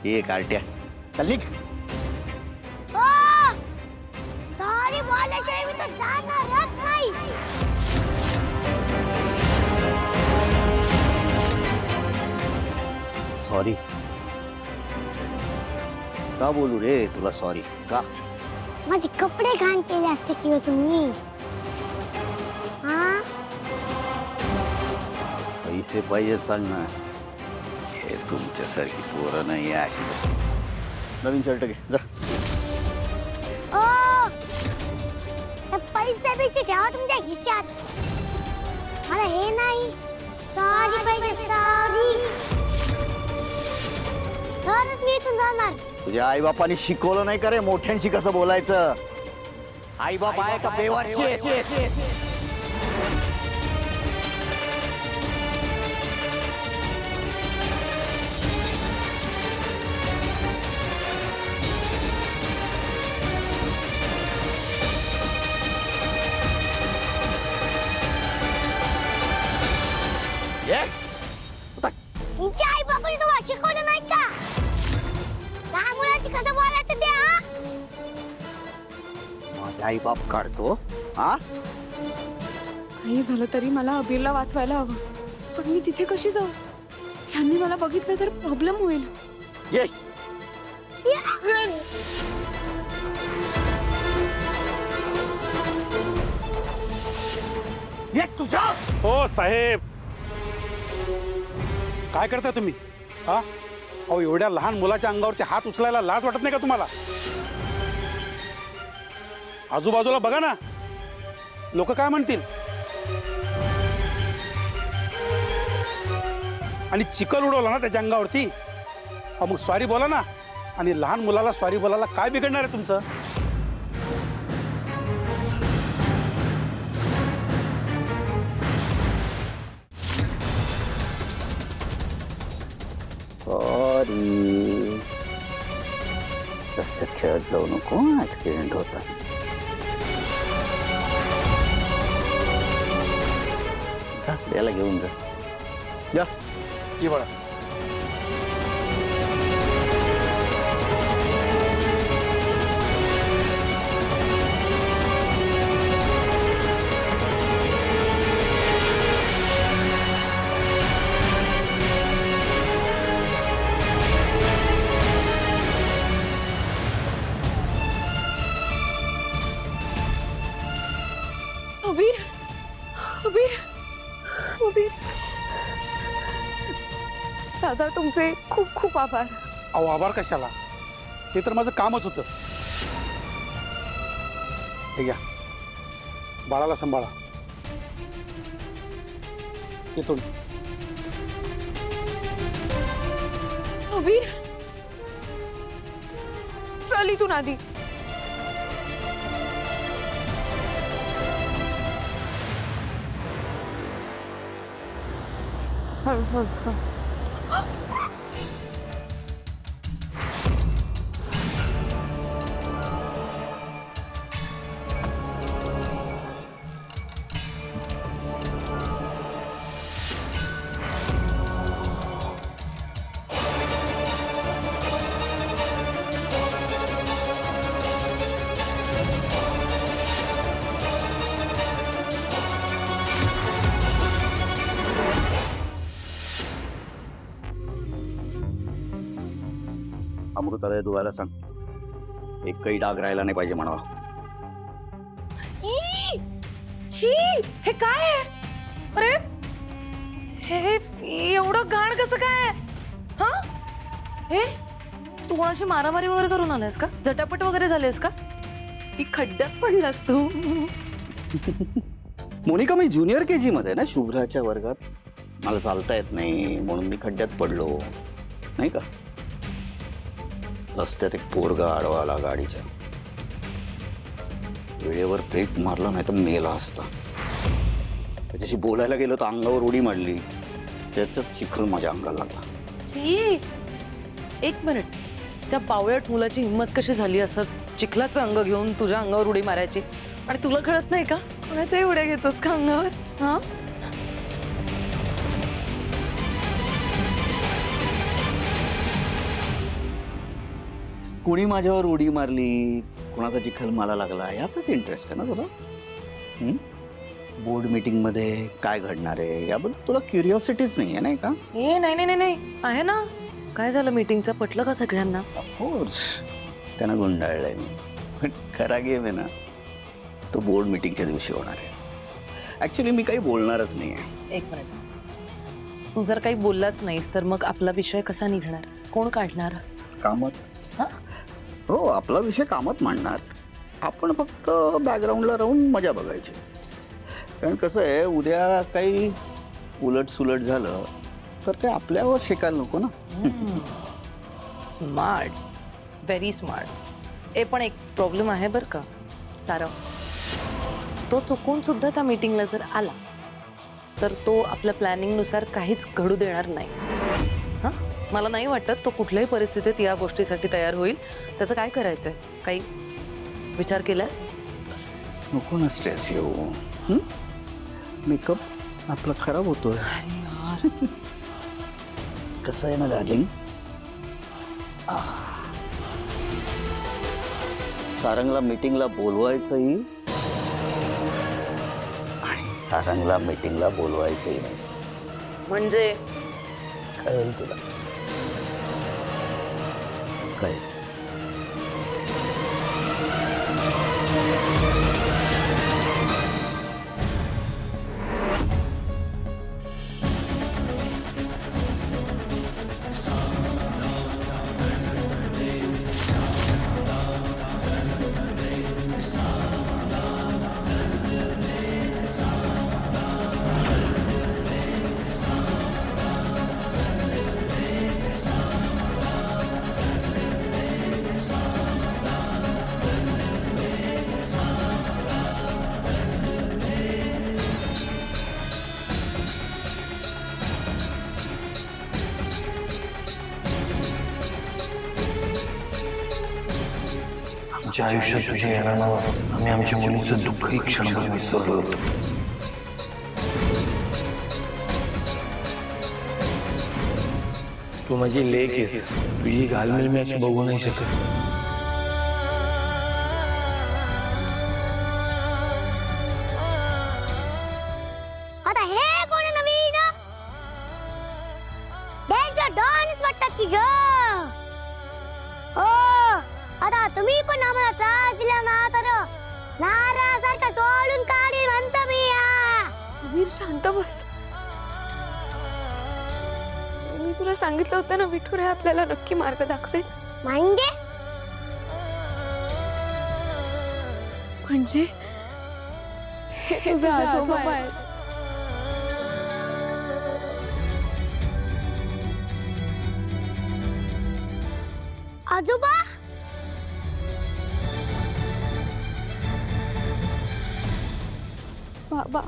ये कार्ट्या चल निघ. सॉरी बोलल्याशिवाय मी तर जाणारच नाही. सॉरी का बोलू रे तुला सॉरी का? माझे कपडे घाण केले असते की हो तुम्ही. हा पैसे पाहिजे सांग ना. हे तुमच्यासारखी पोरं नाही अशी. नवीन शर्ट घे जा. ओ पैसे बिसे ठेवा तुमच्या खिशात. मला हे नाही. सॉरी पाहिजे सॉरी. तरच मी इथून जाणार. तुझ्या आई बापाने शिकवलं नाही का रे मोठ्यांशी कसं बोलायचं? आई बाप आहे का बेवारशी? तुमच्या आई बापाने तुम्हाला शिकवलं नाही का? लहान मुलांची कसं बोलायचं ते हा? माझे आई बाप काढतो हा? काही झालं तरी मला अबीरला वाचवायला हवं. पण मी तिथे कशी जाऊ? ह्यांनी मला बघितलं तर प्रॉब्लेम होईल. ये तुझ्या. हो साहेब, काय करता तुम्ही? हा अहो, एवढ्या लहान मुलाच्या अंगावरती हात उचलायला लाज वाटत नाही का तुम्हाला? आजूबाजूला बघा ना, लोक काय म्हणतील? आणि चिखल उडवला ना त्याच्या अंगावरती. अहो मग सॉरी बोला ना. आणि लहान मुलाला सॉरी बोलायला काय बिघडणार आहे तुमचं? सॉरी. रस्त्यात खेळत जाऊ नको, ऍक्सिडेंट होता. जा याला घेऊन जा. जा ही बघा. अबीर, अबीर, अबीर. दादा तुमचे खूप खूप आभार. अहो आभार कशाला? हे तर माझं कामच होतं. हे घ्या, बाळाला सांभाळा. येतो मी. अबीर चल इथून आधी. हळू हळू हळू. अमृताला धुवायला सांग. एकही डाग राहिला नाही पाहिजे म्हणावा. छी, हे काय आहे? अरे हे एवढं घाण कसं काय? हा हे तू कोणाशी मारामारी वगैरे करून आलायस का? झटापट वगैरे झालेस का? ही खड्ड्यात पडलास तू. मोनिका मी ज्युनियर KG मध्ये ना शुभ्राच्या वर्गात. मला चालता येत नाही म्हणून मी खड्ड्यात पडलो नाही का. रस्त्यात एक पोरगा आडवा आला गाडीच्या. वेळेवर ब्रेक मारला नाही तर मेला असता. त्याच्याशी बोलायला गेलो तर अंगावर उडी मारली. त्याचं चिखल माझ्या अंगाला लागला. छी, एक मिनिट. त्या बावळट मुलाची हिंमत कशी झाली असं चिखलाचं अंग घेऊन तुझ्या अंगावर उडी मारायची? आणि तुला कळत नाही का कोणाच्याही उड्या घेतोस का अंगावर? हा कुणी माझ्यावर उडी मारली, कोणाचा चिखल मला लागला यातच इंटरेस्ट आहे ना तुला? बोर्ड मीटिंगमध्ये काय घडणार आहे याबद्दल तुला क्युरिओसिटीच नाही आहे, नाही का? ए नाही नाही नाही नाही आहे ना. काय झालं मीटिंगचं, पटलं का सगळ्यांना? ऑफकोर्स त्यांना गुंडाळलंय मी, पण खरा गेम आहे ना तो बोर्ड मीटिंगच्या दिवशी होणार आहे. ॲक्च्युली मी काही बोलणारच नाही आहे. एक मिनिट, तू जर काही बोललाच नाहीस तर मग आपला विषय कसा निघणार? कोण काढणार? कामत. हो, आपला विषय कामत मांडणार. आपण फक्त बॅकग्राऊंडला राहून मजा बघायची. कारण कसं आहे, उद्या काही उलट सुलट झालं तर ते आपल्यावर शिकायला नको ना. Smart, very smart. पण एक प्रॉब्लेम आहे बरं का सारव, तो चुकून सुद्धा त्या मीटिंगला जर आला तर तो आपल्या प्लॅनिंगनुसार काहीच घडू देणार नाही. हां, मला नाही वाटत तो कुठल्याही परिस्थितीत या गोष्टीसाठी तयार होईल. त्याचं काय करायचंय, काही विचार केलास? नको ना स्ट्रेस घेऊ. मेकअप आपला खराब होतोय. कसं आहे ना डार्लिंग, सारंगला मीटिंगला बोलवायचंही आणि सारंगला मीटिंगला बोलवायचंही नाही. म्हणजे कळेल तुला, कळेल. आमच्या आयुष्यात तुझ्या येण्यावर आम्ही आमच्या मुलीचं दुःखही क्षणभर विसरलो होतो. तू माझी लेक आहेस, तुझी घालमेल मी अशी बघू नाही शकत. आता हे कोण नवीन डेंजर डॉनच वाटतात की ग? हो, आता तुम्ही पण आम्हाला त्रास दिला ना तर नारासारखा सोडून काढी म्हणतो मी. वीर शांत बस. मी तुला सांगितलं होतं ना विठुराय आपल्याला नक्की मार्ग दाखवेल. म्हणजे हे तुझा आजोबा आहे. आजोबा बाबा